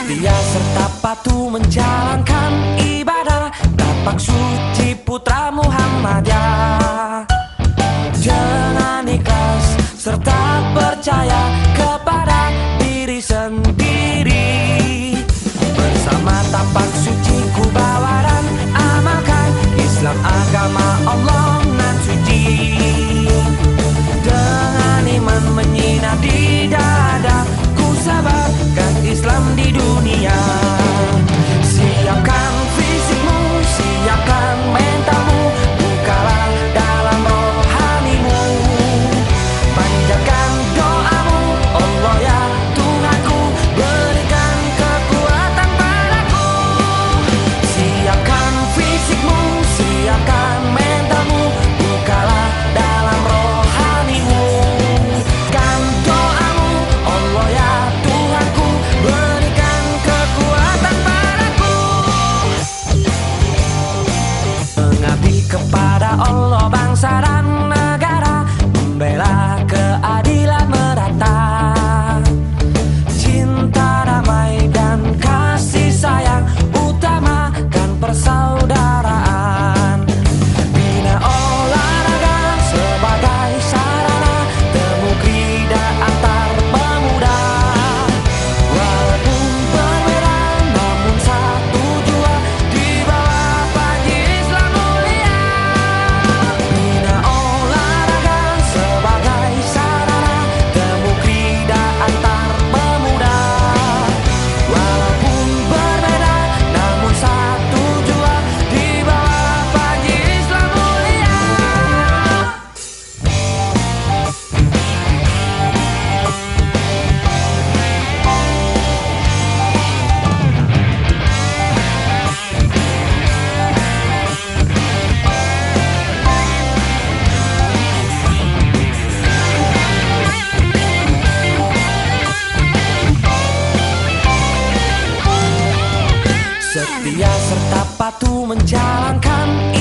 Setia serta patuh menjalankan ibadah, tapak suci putra Muhammadiyah. Dengan ikhlas serta percaya kepada diri sendiri, bersama tapak suci ku bawa dan amalkan Islam agama Allah nan suci. Dengan iman menyinar di dada, ku sabarkan Islam di dunia. Siapkan fisikmu, siapkan mentalmu, bukalah dalam rohanimu. Panjatkan doamu, Allah ya Tuhanku, berikan kekuatan padaku. Siapkan fisikmu, siapkan mentalmu, bukalah dalam rohanimu. Kan doamu, Allah ya Tuhanku, berikan kekuatan padaku. Mengabdi kepada Allah, bangsa dan negara, membela keadilan merata, cinta damai dan kasih sayang, utamakan persaudaraan. Bina olahraga sebagai sarana temu krida antar pemuda. Walaupun berbeda namun satu jua di bawah panji Islam mulia. Bina olahraga sebagai sarana temu krida antar pemuda. Walaupun berbeda namun satu jua di bawah panji Islam mulia. Setia serta patuh menjalankan